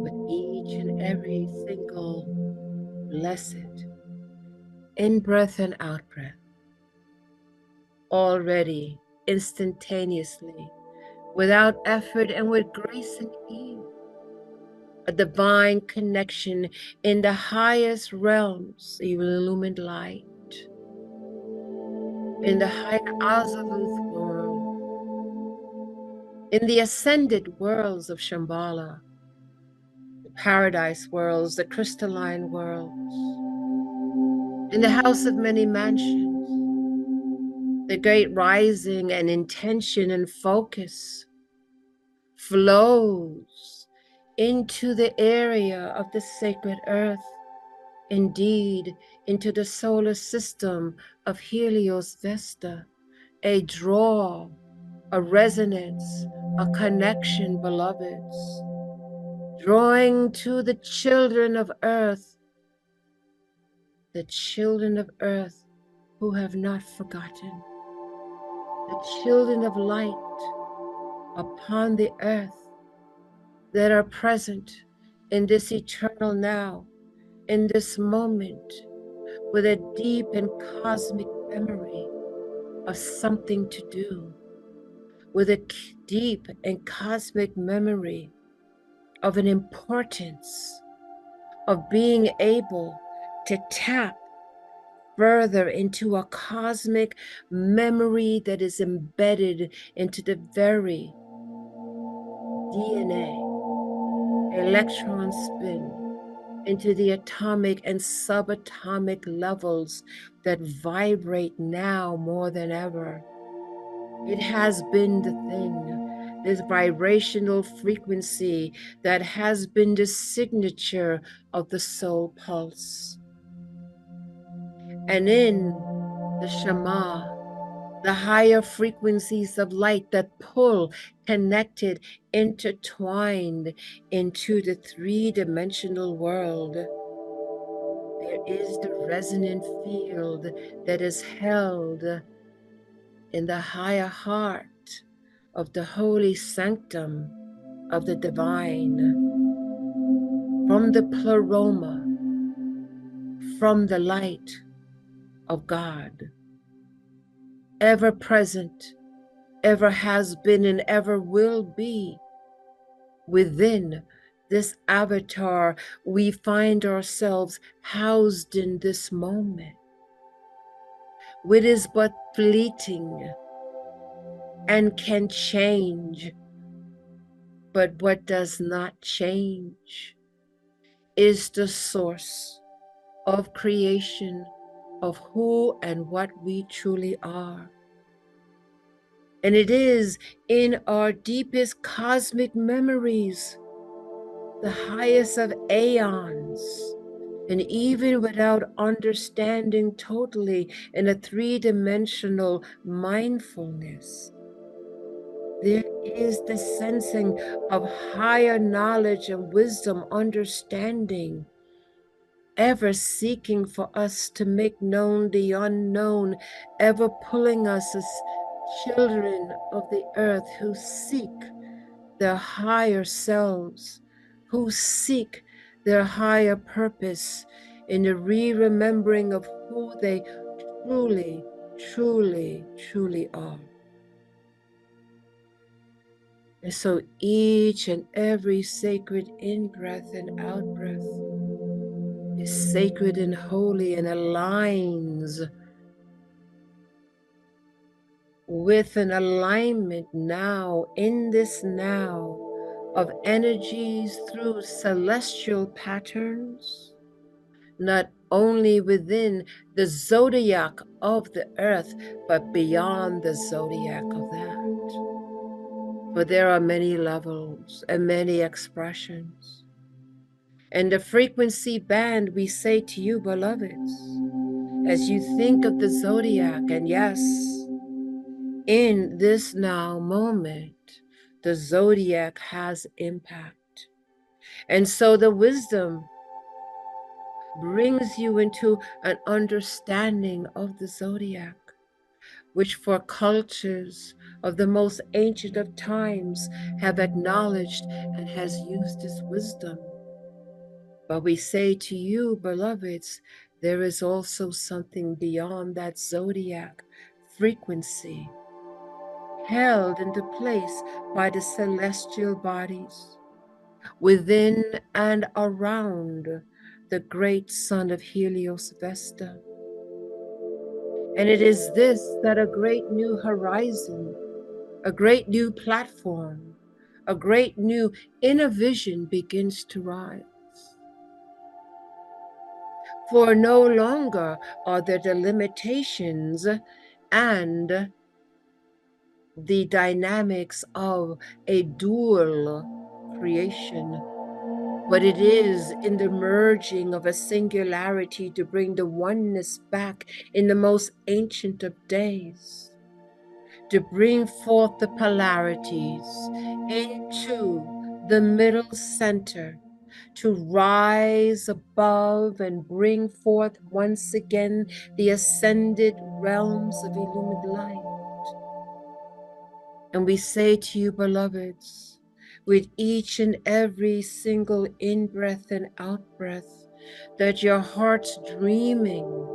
with each and every single blessed in-breath and out-breath, already, instantaneously, without effort and with grace and ease, a divine connection in the highest realms, even illumined light, in the higher Azaluth world, in the ascended worlds of Shambhala, the paradise worlds, the crystalline worlds, in the house of many mansions, the great rising and intention and focus flows into the area of the sacred earth, indeed into the solar system of Helios Vesta, a draw, a resonance, a connection, beloveds, drawing to the children of earth who have not forgotten, the children of light upon the earth that are present in this eternal now, in this moment, with a deep and cosmic memory of something to do, with a deep and cosmic memory of an importance of being able to tap further into a cosmic memory that is embedded into the very DNA, electron spin, into the atomic and subatomic levels that vibrate now more than ever. It has been the thing, this vibrational frequency that has been the signature of the soul pulse. And in the Shema, the higher frequencies of light that pull, connected, intertwined into the three-dimensional world, there is the resonant field that is held in the higher heart of the holy sanctum of the divine, from the pleroma, from the light of God, ever present, ever has been, and ever will be. Within this avatar, we find ourselves housed in this moment, which is but fleeting and can change. But what does not change is the source of creation, of who and what we truly are. And it is in our deepest cosmic memories, the highest of aeons, and even without understanding totally in a three-dimensional mindfulness, there is the sensing of higher knowledge and wisdom, understanding, ever seeking for us to make known the unknown, ever pulling us as children of the earth who seek their higher selves, who seek their higher purpose in the re-remembering of who they truly, truly, truly are. And so each and every sacred in-breath and out-breath is sacred and holy and aligns with an alignment now, in this now, of energies through celestial patterns, not only within the zodiac of the earth, but beyond the zodiac of that. For there are many levels and many expressions. And the frequency band, we say to you, beloveds, as you think of the zodiac, and yes, in this now moment, the zodiac has impact. And so the wisdom brings you into an understanding of the zodiac, which for cultures of the most ancient of times have acknowledged and has used this wisdom But we say to you, beloveds, there is also something beyond that zodiac frequency, held into place by the celestial bodies, within and around the great sun of Helios Vesta. And it is this that a great new horizon, a great new platform, a great new inner vision begins to rise. For no longer are there the limitations and the dynamics of a dual creation, but it is in the merging of a singularity to bring the oneness back in the most ancient of days, to bring forth the polarities into the middle center, to rise above and bring forth once again the ascended realms of illumined light. And we say to you, beloveds, with each and every single in-breath and out-breath, that your heart's dreaming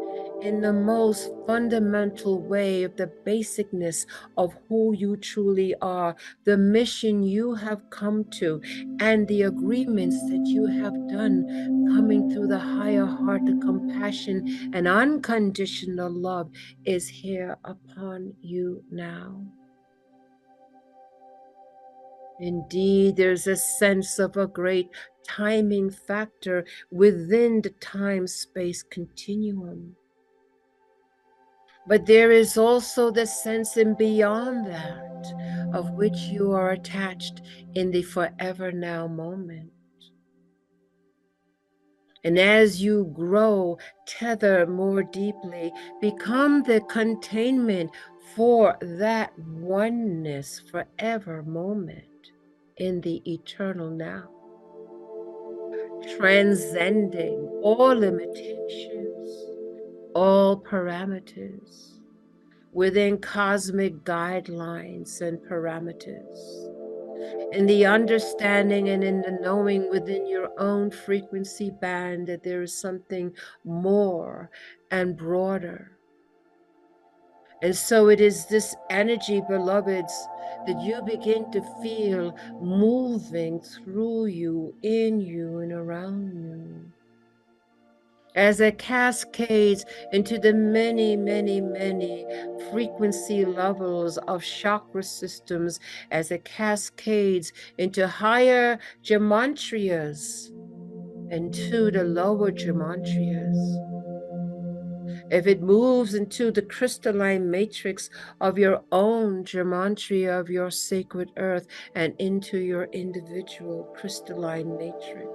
in the most fundamental way of the basicness of who you truly are, the mission you have come to, and the agreements that you have done coming through the higher heart of compassion and unconditional love is here upon you now. Indeed, there's a sense of a great timing factor within the time-space continuum. But there is also the sense in beyond that of which you are attached in the forever now moment. And as you grow, tether more deeply, become the containment for that oneness forever moment in the eternal now, transcending all limitations, all parameters, within cosmic guidelines and parameters, in the understanding and in the knowing within your own frequency band that there is something more and broader. And so it is this energy, beloveds, that you begin to feel moving through you, in you, and around you, as it cascades into the many, many, many frequency levels of chakra systems, as it cascades into higher gematриas and to the lower gematrias. If it moves into the crystalline matrix of your own gematria of your sacred earth and into your individual crystalline matrix.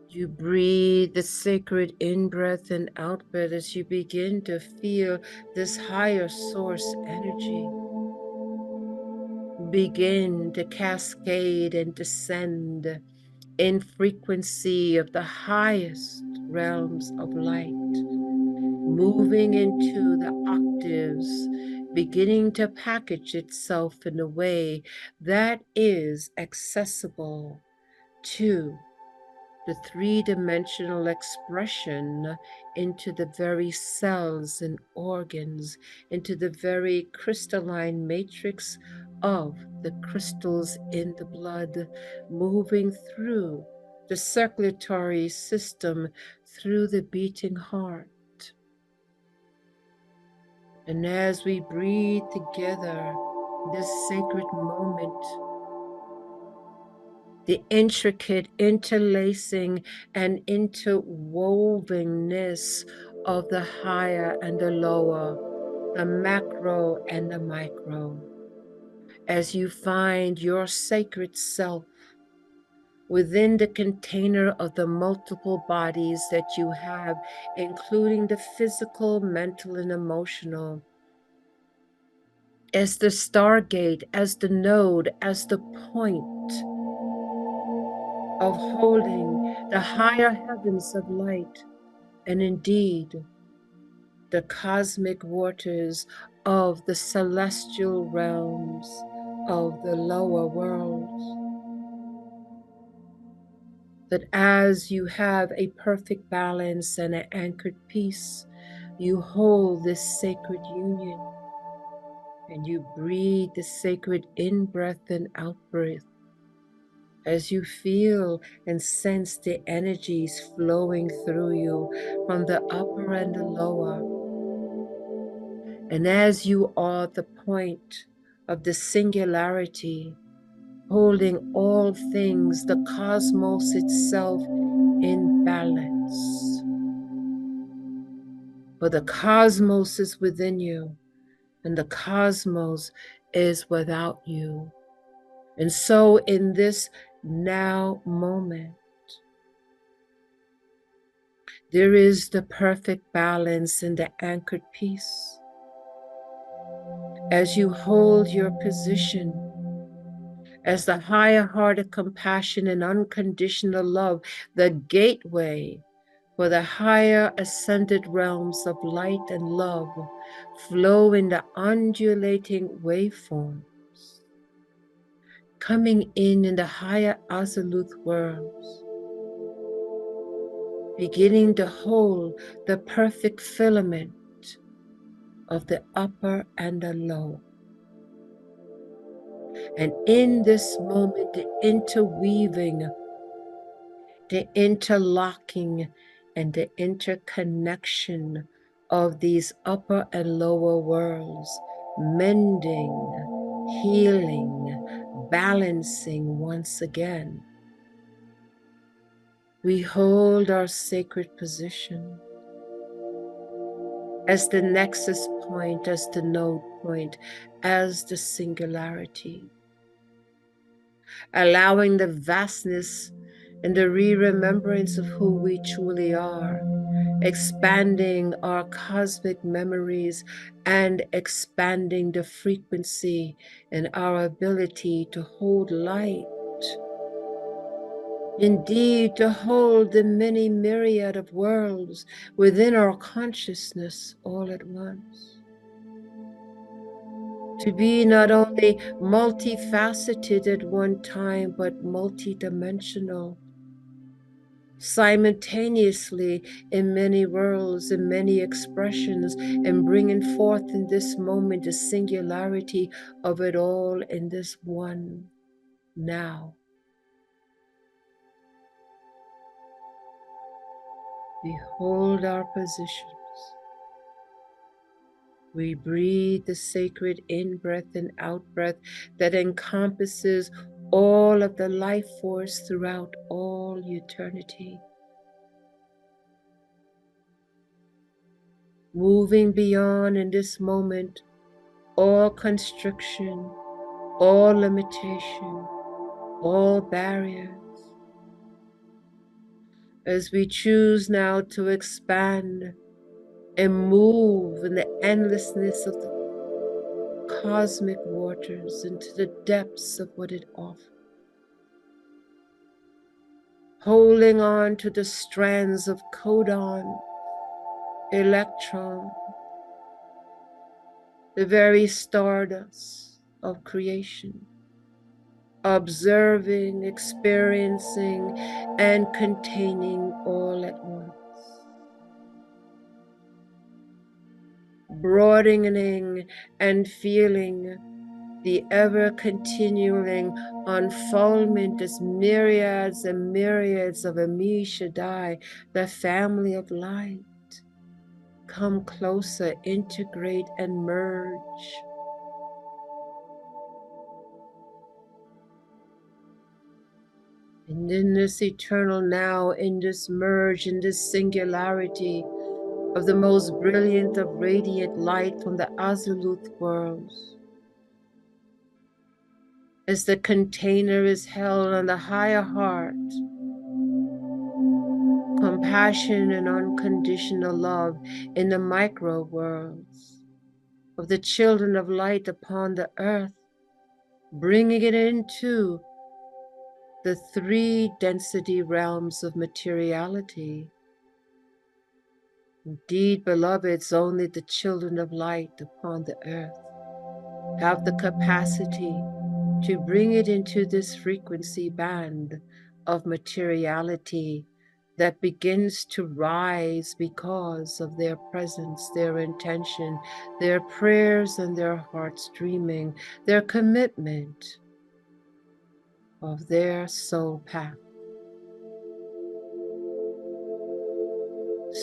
You breathe the sacred in-breath and out-breath as you begin to feel this higher source energy begin to cascade and descend in frequency of the highest realms of light, moving into the octaves, beginning to package itself in a way that is accessible to the three-dimensional expression into the very cells and organs, into the very crystalline matrix of the crystals in the blood, moving through the circulatory system, through the beating heart. And as we breathe together this sacred moment, the intricate interlacing and interwovenness of the higher and the lower, the macro and the micro, as you find your sacred self within the container of the multiple bodies that you have, including the physical, mental, and emotional, as the stargate, as the node, as the point of holding the higher heavens of light, and indeed the cosmic waters of the celestial realms of the lower worlds. that as you have a perfect balance and an anchored peace, you hold this sacred union and you breathe the sacred in-breath and out-breath as you feel and sense the energies flowing through you from the upper and the lower. And as you are the point of the singularity, holding all things, the cosmos itself, in balance. For the cosmos is within you, and the cosmos is without you. And so in this now moment, there is the perfect balance and the anchored peace. As you hold your position as the higher hearted compassion and unconditional love, the gateway for the higher ascended realms of light and love flow in the undulating waveforms, coming in the higher absolute worlds, beginning to hold the perfect filament of the upper and the low. And in this moment, the interweaving, the interlocking, and the interconnection of these upper and lower worlds, mending, healing, balancing once again. We hold our sacred position as the nexus point, as the node point, as the singularity, allowing the vastness and the re-remembrance of who we truly are, expanding our cosmic memories and expanding the frequency and our ability to hold light. Indeed, to hold the many myriad of worlds within our consciousness all at once. To be not only multifaceted at one time, but multidimensional, simultaneously in many worlds, in many expressions, and bringing forth in this moment the singularity of it all in this one now. We hold our positions. We breathe the sacred in-breath and out-breath that encompasses all of the life force throughout all eternity. Moving beyond in this moment all constriction, all limitation, all barriers. As we choose now to expand and move in the endlessness of the cosmic waters into the depths of what it offers. Holding on to the strands of codon, electron, the very stardust of creation, observing, experiencing, and containing all at once. Broadening and feeling the ever-continuing unfoldment as myriads and myriads of Ami Shaddai, the family of light, come closer, integrate, and merge. And in this eternal now, in this merge, in this singularity of the most brilliant of radiant light from the absolute worlds, as the container is held on the higher heart, compassion and unconditional love in the micro worlds of the children of light upon the earth, bringing it into the three density realms of materiality. Indeed, beloveds, only the children of light upon the earth have the capacity to bring it into this frequency band of materiality that begins to rise because of their presence, their intention, their prayers and their hearts dreaming, their commitment of their soul path.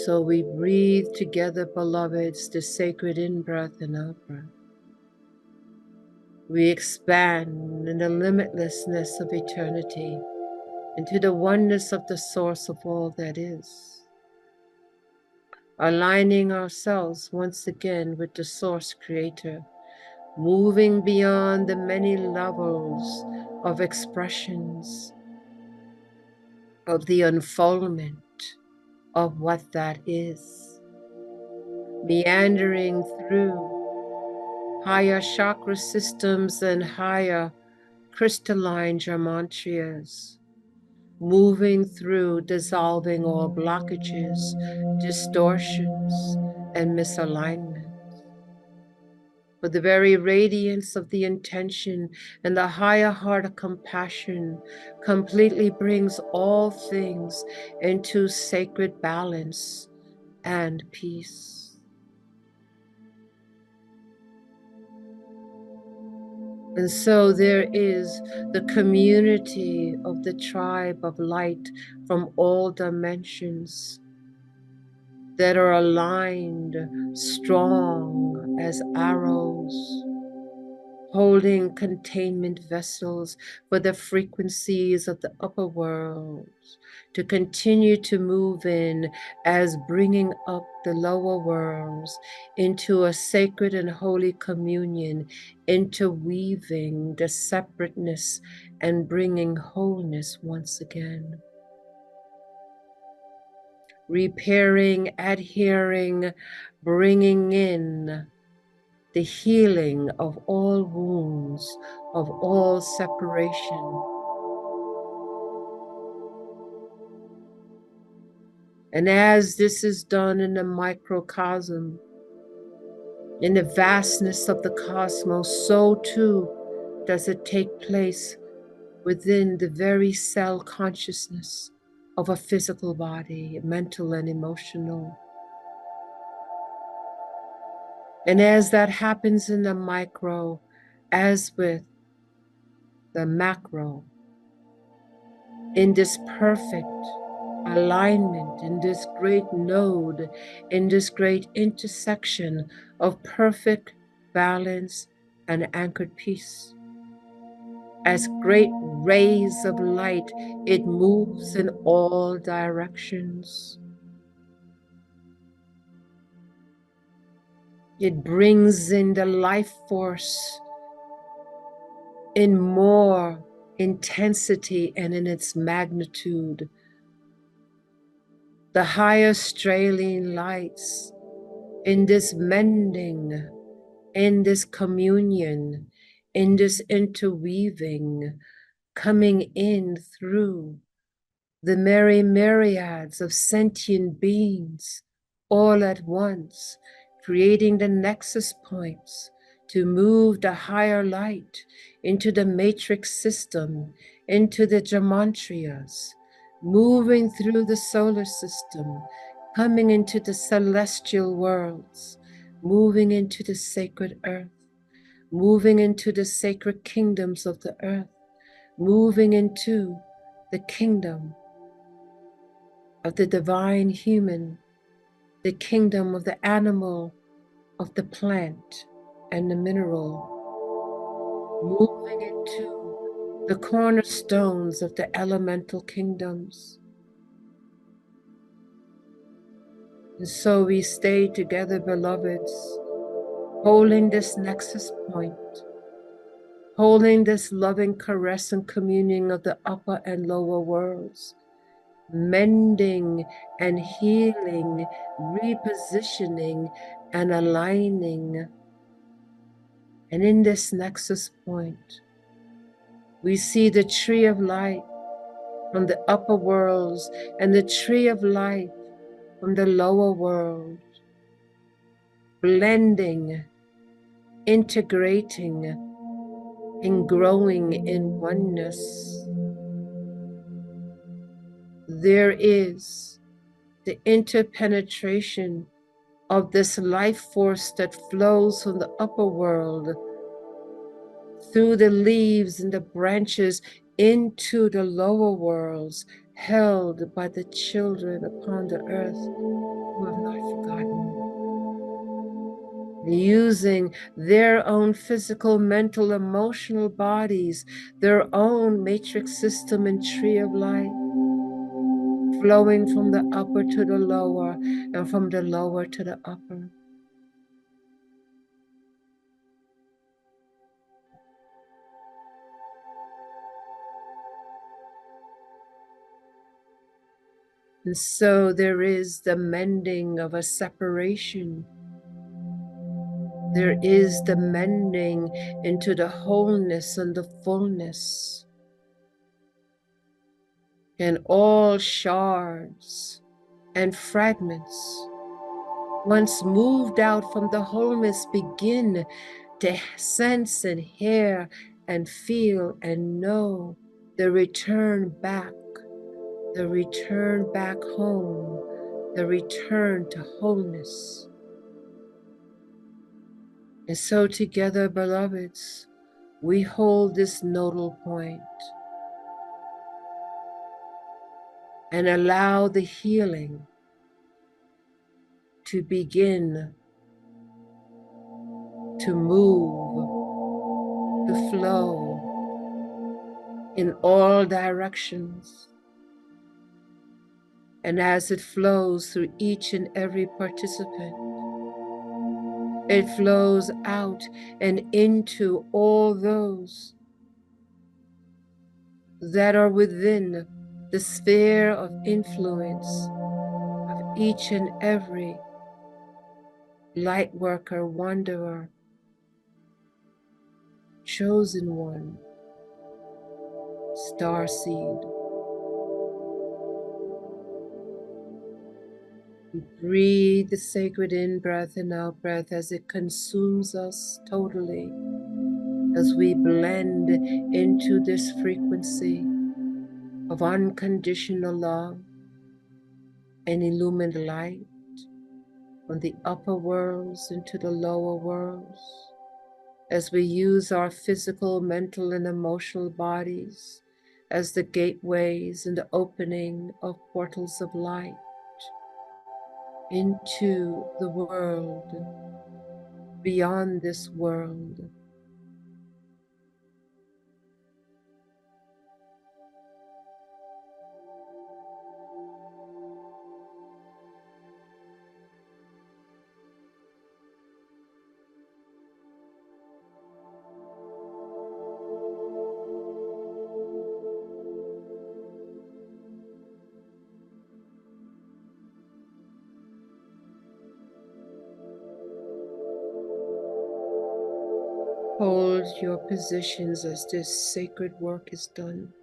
So we breathe together, beloveds, the sacred in-breath and out-breath. We expand in the limitlessness of eternity into the oneness of the source of all that is, aligning ourselves once again with the source creator, moving beyond the many levels of expressions of the unfoldment of what that is, meandering through higher chakra systems and higher crystalline geometrias, moving through, dissolving all blockages, distortions, and misalignment. For the very radiance of the intention and the higher heart of compassion completely brings all things into sacred balance and peace. And so there is the community of the tribe of light from all dimensions that are aligned strong as arrows, holding containment vessels for the frequencies of the upper worlds to continue to move in as bringing up the lower worlds into a sacred and holy communion, interweaving the separateness and bringing wholeness once again. Repairing, adhering, bringing in the healing of all wounds, of all separation. And as this is done in the microcosm, in the vastness of the cosmos, so too does it take place within the very cell consciousness of a physical body, mental and emotional. And as that happens in the micro, as with the macro, in this perfect alignment, in this great node, in this great intersection of perfect balance and anchored peace. As great rays of light, it moves in all directions. It brings in the life force in more intensity and in its magnitude. The higher Australian lights in this mending, in this communion, in this interweaving, coming in through the merry myriads of sentient beings all at once, creating the nexus points to move the higher light into the matrix system, into the gematриas, moving through the solar system, coming into the celestial worlds, moving into the sacred earth, moving into the sacred kingdoms of the earth, moving into the kingdom of the divine human, the kingdom of the animal, of the plant and the mineral, moving into the cornerstones of the elemental kingdoms. And so we stay together, beloveds, holding this nexus point, holding this loving caress and communion of the upper and lower worlds, mending and healing, repositioning and aligning. And in this nexus point, we see the tree of light from the upper worlds and the tree of light from the lower world, blending, integrating, and growing in oneness. there is the interpenetration of this life force that flows from the upper world through the leaves and the branches into the lower worlds, held by the children upon the earth who have not forgotten, using their own physical, mental, emotional bodies, their own matrix system and tree of life, flowing from the upper to the lower and from the lower to the upper. And so there is the mending of a separation. There is the mending into the wholeness and the fullness. And all shards and fragments, once moved out from the wholeness, begin to sense and hear and feel and know the return back home, the return to wholeness. And so together, beloveds, we hold this nodal point and allow the healing to begin to move, to flow in all directions. And as it flows through each and every participant, it flows out and into all those that are within the sphere of influence of each and every light worker, wanderer, chosen one, star seed. We breathe the sacred in-breath and out-breath as it consumes us totally, as we blend into this frequency of unconditional love and illumined light from the upper worlds into the lower worlds, as we use our physical, mental, and emotional bodies as the gateways and the opening of portals of light into the world, beyond this world. Hold your positions as this sacred work is done.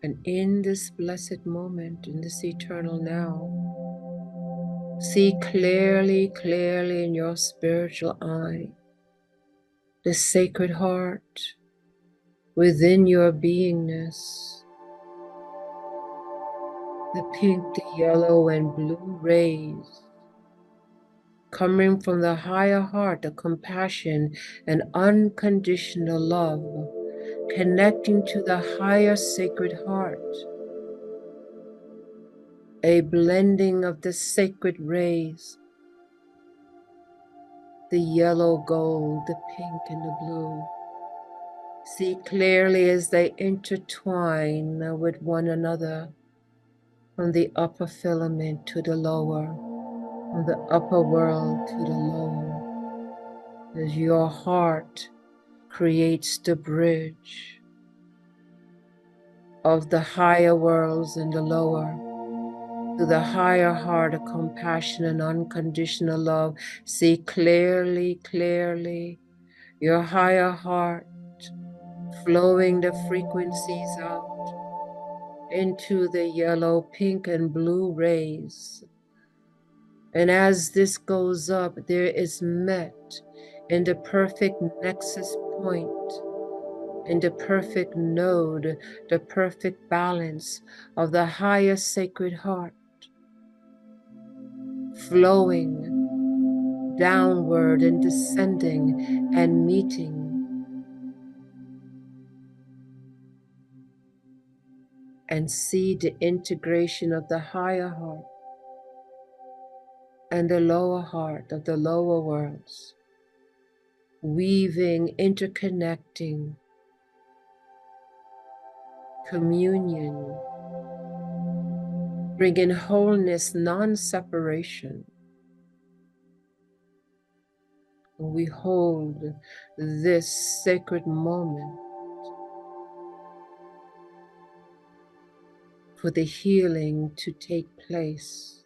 And in this blessed moment, in this eternal now, see clearly, clearly in your spiritual eye the sacred heart within your beingness, the pink, the yellow, and blue rays coming from the higher heart, the compassion and unconditional love, connecting to the higher sacred heart, a blending of the sacred rays, the yellow, gold, the pink, and the blue. See clearly as they intertwine with one another, from the upper filament to the lower, from the upper world to the lower, as your heart creates the bridge of the higher worlds and the lower, to the higher heart of compassion and unconditional love. See clearly, clearly, your higher heart flowing the frequencies out into the yellow, pink, and blue rays. And as this goes up, there is met in the perfect nexus point, in the perfect node, the perfect balance of the higher sacred heart, flowing downward and descending and meeting. And see the integration of the higher heart and the lower heart of the lower worlds, weaving, interconnecting, communion, bringing wholeness, non-separation. We hold this sacred moment for the healing to take place.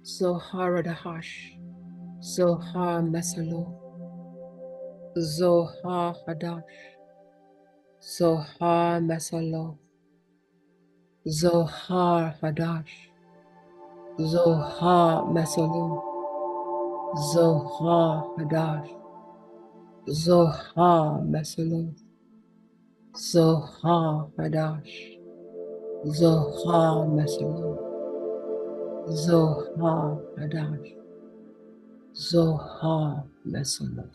Zoharadahash, Zohar Masalo, Zohar Hadash, Zohar Masalo, Zohar Hadash, Zohar Masalo, Zohar Hadash, Zohar Masalo, Zohar Hadash, Zohar Masalo, Zohar Hadash, Zohar Masalo.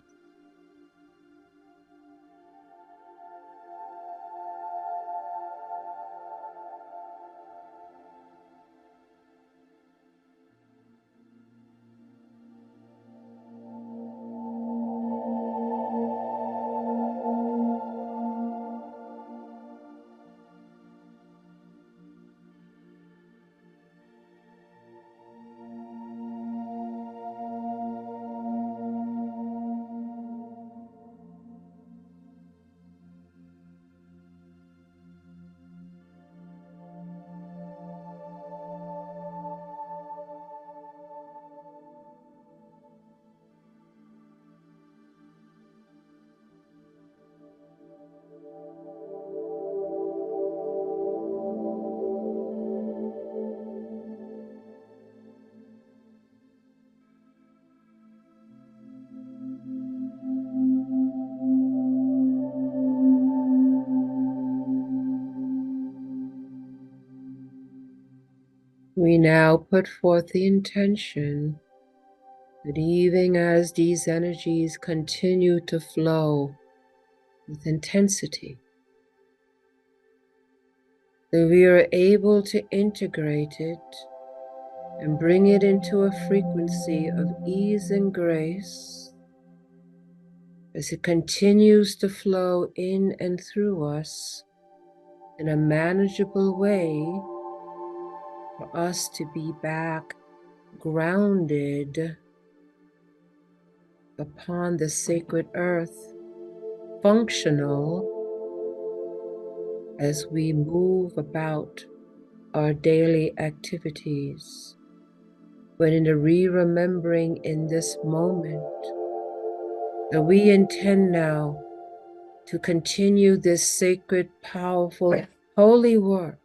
We now put forth the intention that even as these energies continue to flow with intensity, that we are able to integrate it and bring it into a frequency of ease and grace as it continues to flow in and through us in a manageable way for us to be back grounded upon the sacred earth, functional as we move about our daily activities. When in the re-remembering in this moment that we intend now to continue this sacred, powerful, holy work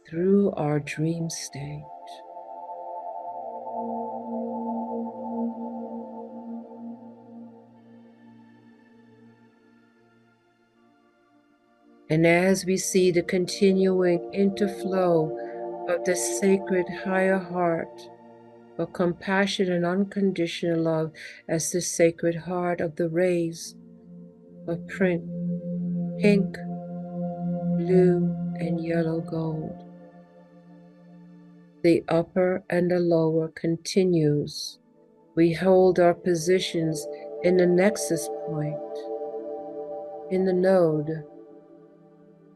through our dream state. And as we see the continuing interflow of the sacred higher heart of compassion and unconditional love as the sacred heart of the rays of pink, blue, and yellow gold, the upper and the lower continues. We hold our positions in the nexus point, in the node,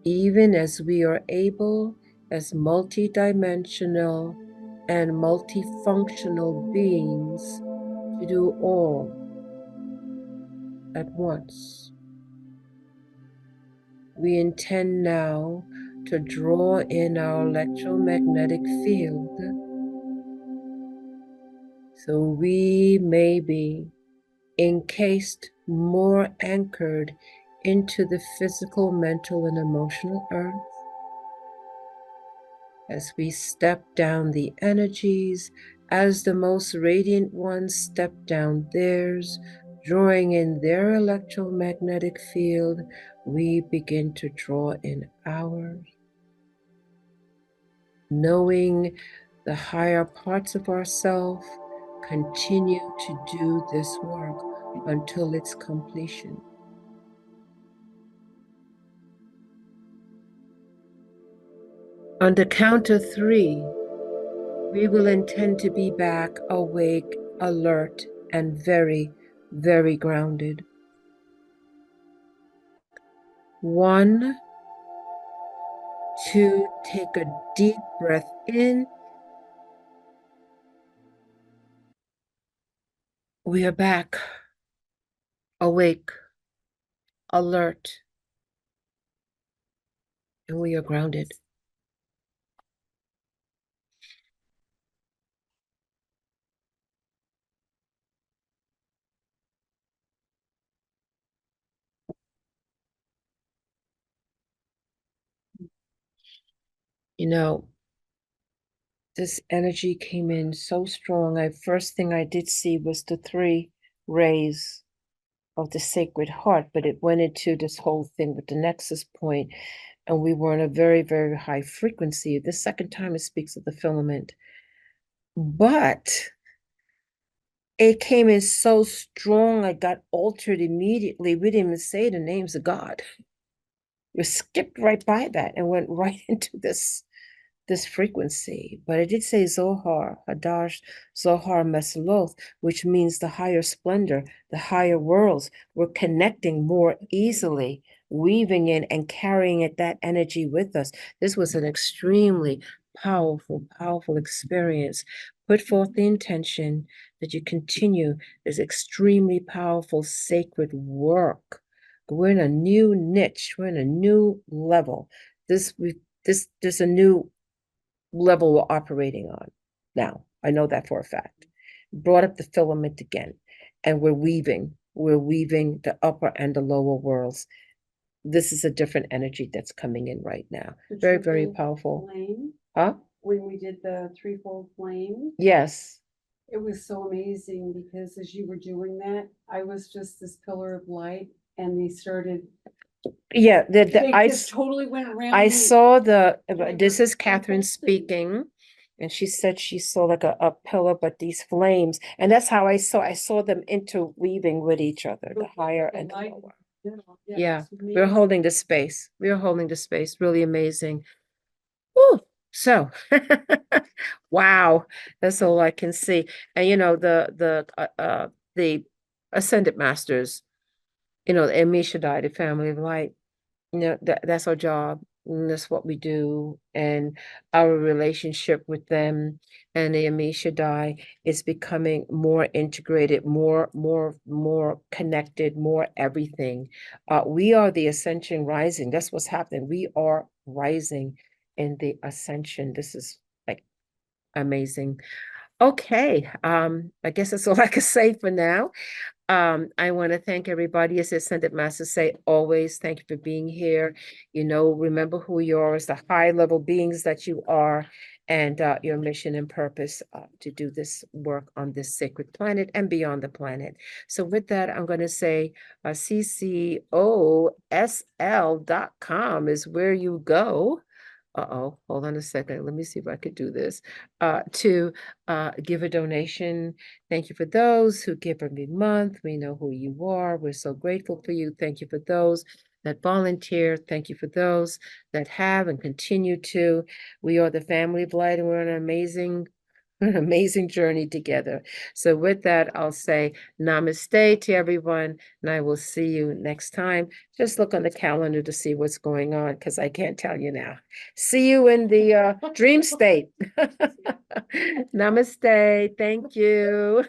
even as we are able as multidimensional and multifunctional beings to do all at once. We intend now to draw in our electromagnetic field so we may be encased, more anchored into the physical, mental, and emotional earth as we step down the energies as the most radiant ones step down theirs, drawing in their electromagnetic field, we begin to draw in ours, knowing the higher parts of ourselves continue to do this work until its completion. On the count of 3, we will intend to be back awake, alert, and very, very grounded. 1, 2, take a deep breath in. We are back, awake, alert, and we are grounded. You know, this energy came in so strong. First thing I did see was the 3 rays of the Sacred Heart, but it went into this whole thing with the nexus point, and we were on a very, very high frequency. The second time it speaks of the filament, but it came in so strong, I got altered immediately. We didn't even say the names of God. We skipped right by that and went right into this frequency. But it did say Zohar, Hadash, Zohar Mesaloth, which means the higher splendor, the higher worlds. We're connecting more easily, weaving in and carrying it, that energy with us. This was an extremely powerful, powerful experience. Put forth the intention that you continue this extremely powerful sacred work. We're in a new niche. We're in a new level. There's a new level we're operating on now. I know that for a fact. Brought up the filament again, and we're weaving the upper and the lower worlds. This is a different energy that's coming in right now. Very, very powerful. Flame, Huh? when we did the threefold flame, Yes. it was so amazing because as you were doing that, I was just this pillar of light, and they started. Yeah, They just totally went around. I me. saw the. This is Catherine speaking. And she said she saw like a pillar, but these flames, and that's how I saw them interweaving with each other, the higher and the light, lower. you know, Yeah, it's we're amazing. holding the space. We're holding the space. Really amazing. Woo. So, wow, that's all I can see. And the ascended masters, the Amishadai, the family of light. That's our job. And that's what we do. And our relationship with them and the Amishadai is becoming more integrated, more connected, more everything. We are the ascension rising. That's what's happening. We are rising in the ascension. This is like amazing. Okay. I guess that's all I can say for now. I want to thank everybody. As Ascended Masters say, always thank you for being here. Remember who you are as the high level beings that you are, and your mission and purpose to do this work on this sacred planet and beyond the planet. So with that, I'm going to say ccosl.com is where you go. Uh-oh, hold on a second. Let me see if I could do this. To give a donation. Thank you for those who give every month. We know who you are. We're so grateful for you. Thank you for those that volunteer. Thank you for those that have and continue to. We are the family of light, and we're on an amazing journey together. So with that, I'll say namaste to everyone, and I will see you next time. Just look on the calendar to see what's going on, because I can't tell you now. See you in the dream state. Namaste. Thank you.